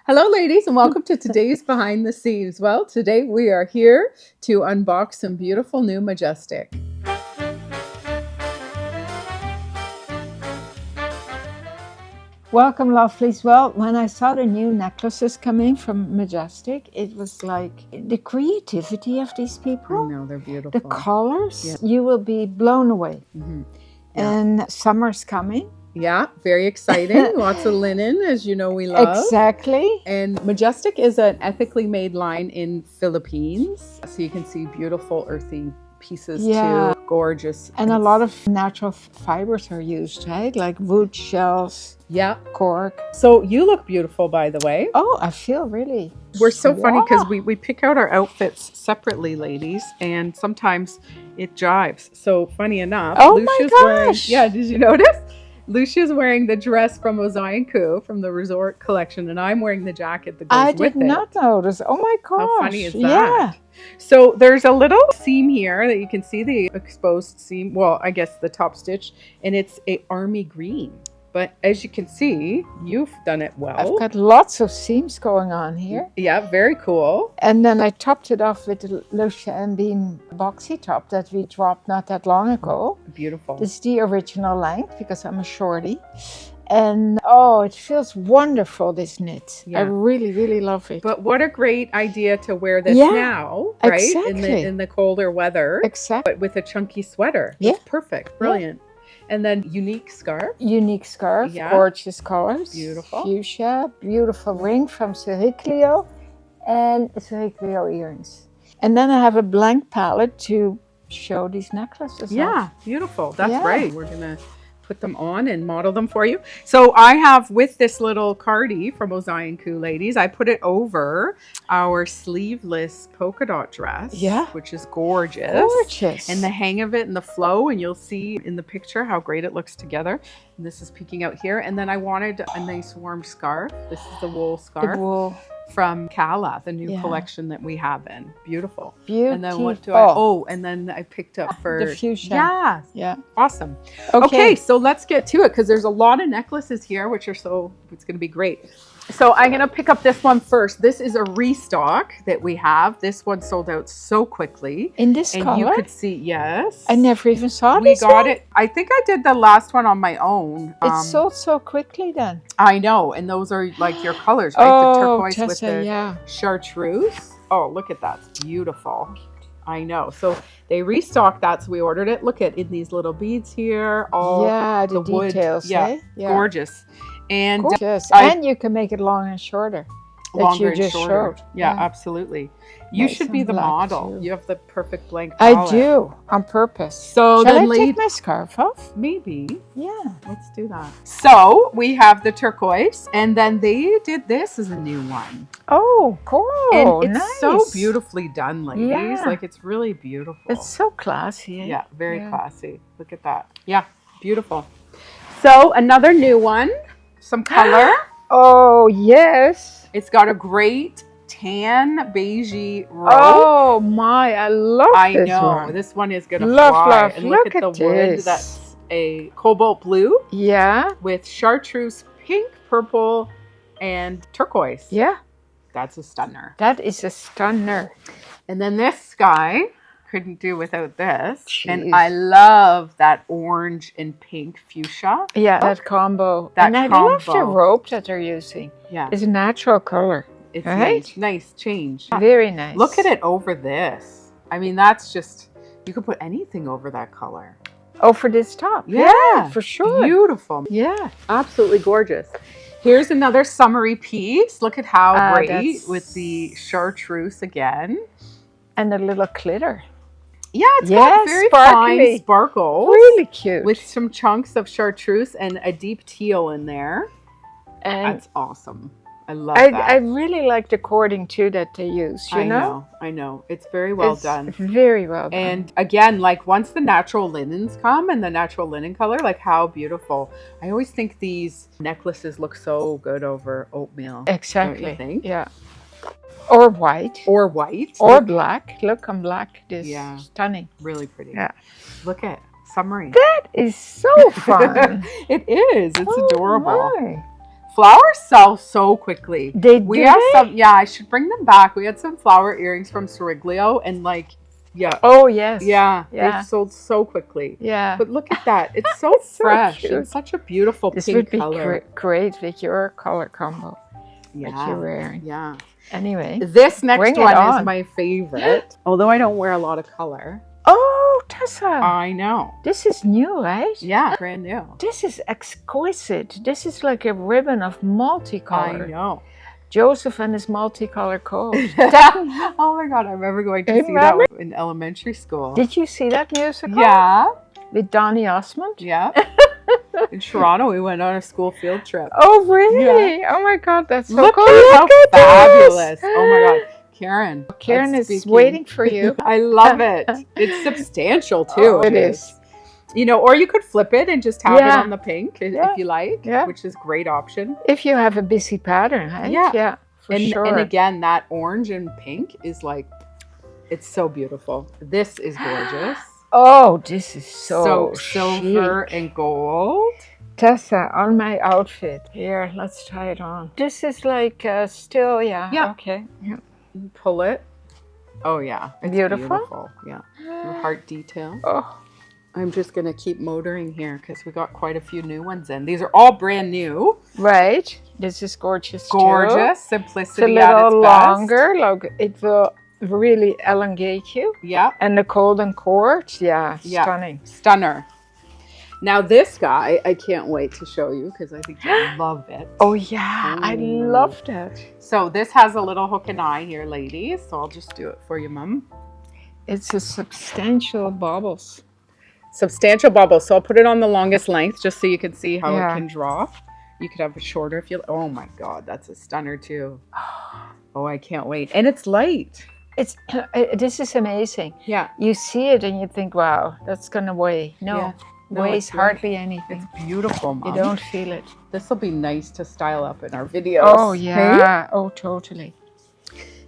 Hello, ladies, and welcome to today's Behind the Scenes. Well, today we are here to unbox some beautiful new Majestic. Welcome, lovelies. Well, when I saw the new necklaces coming from Majestic, it was like the creativity of these people. I know, they're beautiful. The colors, Yeah. you will be blown away. Mm-hmm. And summer's coming. Yeah, very exciting. Lots of linen, as you know we love. Exactly. And Majestic is an ethically made line in Philippines. So you can see beautiful earthy pieces too. Gorgeous. And a lot of natural fibers are used, right? Like wood shells. Yeah. Cork. So you look beautiful, by the way. Oh, I feel really... We're so funny because we pick out our outfits separately, ladies, and sometimes it jives. So funny enough, Oh Lousje's my wearing, gosh! yeah, did you notice? Lousje's wearing the dress from Lousje and from the resort collection, and I'm wearing the jacket that goes with it. I did not notice. Oh my gosh. How funny is that? Yeah. So there's a little seam here that you can see, the exposed seam. Well, I guess the top stitch, and it's a army green. But as you can see, you've done it well. I've got lots of seams going on here. Yeah, very cool. And then I topped it off with the Lousje and Bean boxy top that we dropped not that long ago. Beautiful. This is the original length because I'm a shorty. And oh, it feels wonderful, this knit. Yeah. I really, really love it. But what a great idea to wear this Yeah, now, right? exactly. In the colder weather. Exactly. But with a chunky sweater. Yeah. It's perfect. Brilliant. And then unique scarf. Unique scarf, Yeah. gorgeous colors. Beautiful. Fuchsia, beautiful ring from Cericlio, and Cericlio earrings. And then I have a blank palette to show these necklaces Yeah, off. beautiful. That's Yeah. great. We're going to put them on and model them for you. So I have with this little cardie from Lousje and ladies, I put it over our sleeveless polka dot dress, Yeah. which is gorgeous. Gorgeous. And the hang of it and the flow, and you'll see in the picture how great it looks together. And this is peeking out here. And then I wanted a nice warm scarf. This is the wool scarf the wool. from Cala, the new Yeah. collection that we have in. Beautiful. Beautiful. And then what do I, oh, and then I picked up for the fuchsia. Yeah. Yeah. Awesome. Okay, so let's get to it because there's a lot of necklaces here, which are it's going to be great. So I'm going to pick up this one first. This is a restock that we have. This one sold out so quickly. In this And color? you could see, yes. I never even saw We this got one. it. I think I did the last one on my own. It sold so quickly then. I know. And those are like your colors, right? Oh, the turquoise with Tessa, the yeah. chartreuse. Oh, look at that. It's beautiful. I know. So they restocked that. So we ordered it. Look at in these little beads here. All Yeah, the wood. details. Yeah, eh? Yeah. gorgeous. And Gorgeous. I- And you can make it long and shorter. That longer you and just shorter. showed. Yeah, absolutely. You Nice should be and the black, model. too. You have the perfect blank I palette. do, on purpose. So Shall then I take my scarf off? maybe. Yeah. Let's do that. So we have the turquoise, and then they did this as a new one. Oh, cool. And it's nice. so beautifully done, ladies. Yeah. Like it's really beautiful. It's so classy. Eh? Yeah, very Yeah. classy. Look at that. Yeah, beautiful. So another new one, some color. Oh, yes. It's got a great tan beigey rope. Oh, my. I love I this know. one. This one is gonna Love, fly. love. And look Look at the at wood. this. That's a cobalt blue Yeah. with chartreuse pink, purple, and turquoise. Yeah. That's a stunner. That is a stunner. And then this sky, couldn't do without this. Jeez. And I love that orange and pink fuchsia. Yeah, that combo. That and I love the combo. rope that they're using. Yeah, It's a natural color. it's right? nice change. Very nice. Look at it over this. I mean, that's just, you could put anything over that color. Oh, for this top. Yeah, for sure. Beautiful. Yeah. Absolutely gorgeous. Here's another summery piece. Look at how great that's- with the chartreuse again. And a little glitter. Yeah, it's Yeah, got very sparkly. fine sparkles. Really cute. With some chunks of chartreuse and a deep teal in there. and That's awesome. I love that. I really like the cording too that they use, you know? I know. It's very well It's done. Very well done. And again, like once the natural linens come and the natural linen color, like how beautiful. I always think these necklaces look so good over oatmeal. exactly. Don't you think? Yeah. Or white. Or white. Or black. Look on black. This Yeah. stunning. Really pretty. Yeah. Look at summery. That is so fun. It is. It's Oh, adorable. my. Flowers sell so quickly. We have some, yeah, I should bring them back. We had some flower earrings from Soriglio and like, yeah. Oh, yes. Yeah, yeah. they sold so quickly. Yeah. But look at that. It's so fresh cute. and such a beautiful This pink would be color. great with your color combo that Yeah. you're wearing. Yeah. Anyway. This next Bring it one on. is my favorite. Although I don't wear a lot of color. Oh, Tessa. I know. This is new, right? Yeah, brand new. This is exquisite. This is like a ribbon of multicolor. I know. Joseph and his multicolor coat. Oh my God, I remember going to see that in elementary school. Did you see that musical? Yeah. With Donny Osmond? Yeah. In Toronto, we went on a school field trip. Oh, really? Yeah. Oh my God, that's so Look cool. How fabulous. Oh my God. Karen is waiting for you. I love it. It's substantial too. Oh, it is. You know, or you could flip it and just have it on the pink if you like, which is a great option. If you have a busy pattern, right? Yeah. For sure. And again, that orange and pink is like, it's so beautiful. This is gorgeous. Oh, this is so silver and gold. Tessa, on my outfit. Here, let's try it on. This is like still, Yeah. Okay. Yeah. Pull it. Oh yeah. It's beautiful. Yeah. The heart detail. Oh. I'm just going to keep motoring here because we got quite a few new ones in. These are all brand new. Right. This is gorgeous Gorgeous. too. Simplicity it's a little at its longer. Like it will really elongate you. Yeah. And the golden cord. Yeah. Stunning. Stunner. Now this guy, I can't wait to show you because I think you'll love it. Oh yeah, I love that. So this has a little hook and eye here, ladies. So I'll just do it for you, Mum. It's a substantial bubbles. Substantial bubbles. So I'll put it on the longest length just so you can see how it can draw. You could have it shorter if you. Oh my God, that's a stunner too. Oh, I can't wait. And it's light. It's this is amazing. Yeah. You see it and you think, wow, that's gonna weigh. No. Yeah. Weighs hardly anything. It's beautiful, Mom. You don't feel it. This will be nice to style up in our videos. Oh yeah. Hey? Oh totally.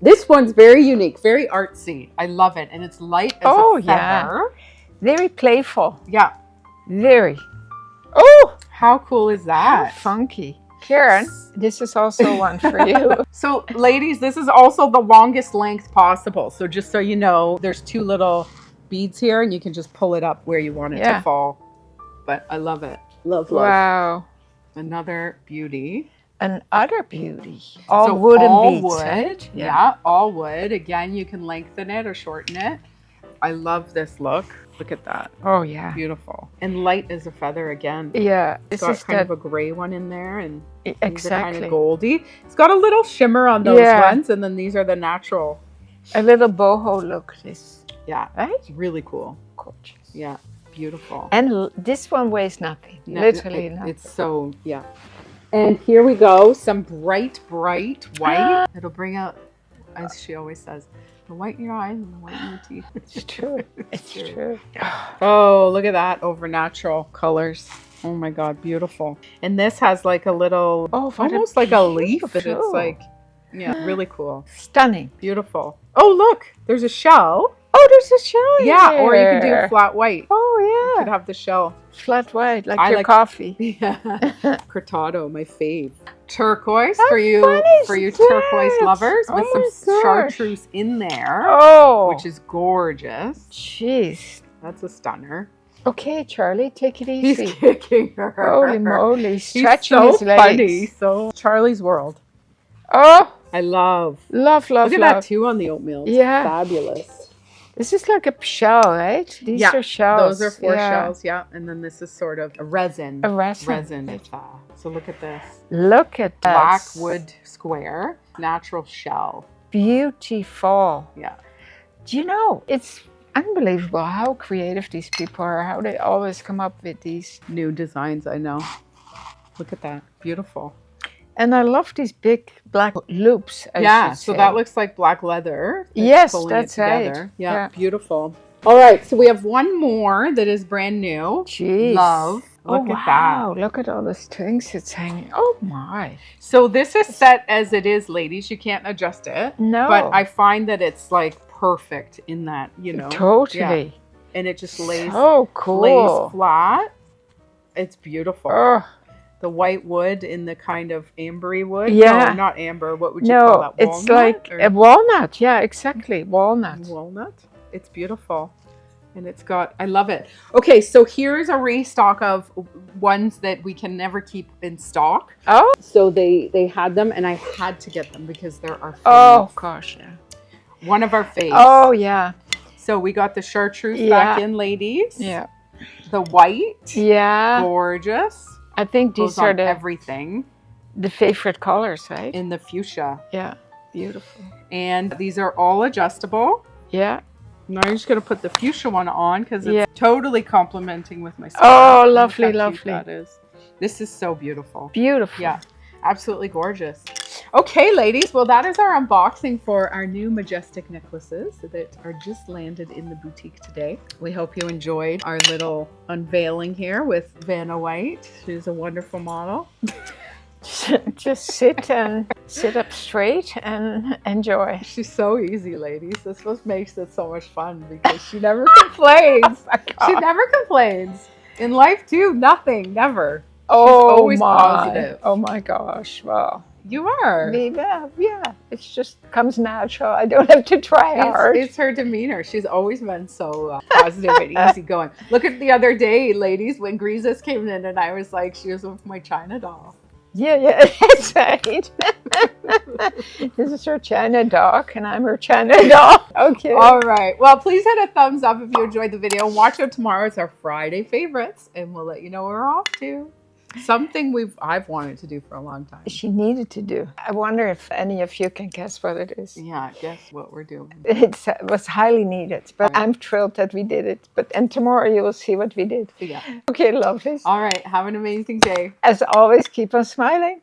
This one's very unique, very artsy. I love it, and it's light as a feather. Very playful. Yeah. Very. Oh, how cool is that? How funky. Karen, this is also one for you. So, ladies, this is also the longest length possible. So, just so you know, there's two little beads here, and you can just pull it up where you want it to fall. But I love it. Love. Wow. Another beauty. Another beauty. All wooden beads. Wood. Right? Yeah, all wood. Again, you can lengthen it or shorten it. I love this look. Look at that. Oh, yeah. Beautiful. And light as a feather again. Yeah. It's got kind of a gray one in there, and these are kind of goldy. It's got a little shimmer on those ones, and then these are the natural. A little boho look. This. Yeah. Right? It's really cool. Gorgeous. Yeah. Beautiful. And this one weighs nothing. Literally nothing. It's so, yeah. And here we go. Some bright white. It'll bring out, as she always says, the white in your eyes and the white in your teeth. It's true. It's true. Oh, look at that. Over natural colors. Oh my God. Beautiful. And this has like a little, almost like a leaf. But it's like, yeah, really cool. Stunning. Beautiful. Oh, look. There's a shell. Oh, there's a shell in there. Or you can do flat white. Oh, yeah. You could have the shell. Flat white, like your coffee. Yeah. Cortado, my fave. Turquoise for you turquoise lovers with some chartreuse in there. Oh. Which is gorgeous. Jeez. That's a stunner. Okay, Charlie, take it easy. He's kicking her. Holy moly. Stretching He's so his legs. funny. So Charlie's World. Oh. I love. Love. Look at that too on the oatmeal. Yeah. Fabulous. This is like a shell, right? These are shells. Those are 4 shells, and then this is sort of a resin. A resin. Resin. So look at this. Look at that. Black wood square, natural shell. Beautiful. Yeah. Do you know, it's unbelievable how creative these people are, how they always come up with these new designs, I know. Look at that. Beautiful. And I love these big black loops. So that looks like black leather. Yes, that's right. Yeah, beautiful. All right, so we have one more that is brand new. Jeez. Love. Look at that. Look at all the strings it's hanging. Oh my. So this is set as it is, ladies. You can't adjust it. No. But I find that it's like perfect in that, Totally. And it just lays so cool. Lays flat. It's beautiful. Oh. the white wood in the kind of ambery wood. Yeah. No, not amber. What would you call that? No, it's Walnut like or a walnut. Yeah, exactly. Walnut. walnut. It's beautiful. And it's got, I love it. Okay, so here's a restock of ones that we can never keep in stock. Oh. So they had them and I had to get them because they're our faves. Oh, gosh, yeah. One of our faves. Oh, yeah. So we got the chartreuse Yeah. back in, ladies. Yeah. The white. Yeah. Gorgeous. I think Goes these are on the everything. the favorite colors, right? In the fuchsia. Yeah. Beautiful. And these are all adjustable. Yeah. Now I'm just going to put the fuchsia one on because it's Yeah. totally complementing with my scarf. Oh, Look lovely, how cute lovely. that is. This is so beautiful. Beautiful. Yeah, absolutely gorgeous. Okay, ladies. Well, that is our unboxing for our new Majestic necklaces that are just landed in the boutique today. We hope you enjoyed our little unveiling here with Vanna White. She's a wonderful model. Just sit up straight and enjoy. She's so easy, ladies. That's what makes it so much fun because she never complains. She never complains. In life too, nothing, never. Oh, always my. positive. Oh my gosh. Well, You are. yeah. It just comes natural. I don't have to try hard. It's her demeanor. She's always been so positive and easygoing. Look at the other day, ladies, when Grises came in and I was like, she was with my China doll. Yeah, that's right. This is her China dog, and I'm her China doll. Okay. All right. Well, please hit a thumbs up if you enjoyed the video. Watch out tomorrow. It's our Friday favorites, and we'll let you know where we're off to. Something I've wanted to do for a long time. She needed to do. I wonder if any of you can guess what it is. Yeah, guess what we're doing. It was highly needed, but I'm thrilled that we did it. And tomorrow you will see what we did. Yeah. Okay, lovely. All right. Have an amazing day. As always, keep on smiling.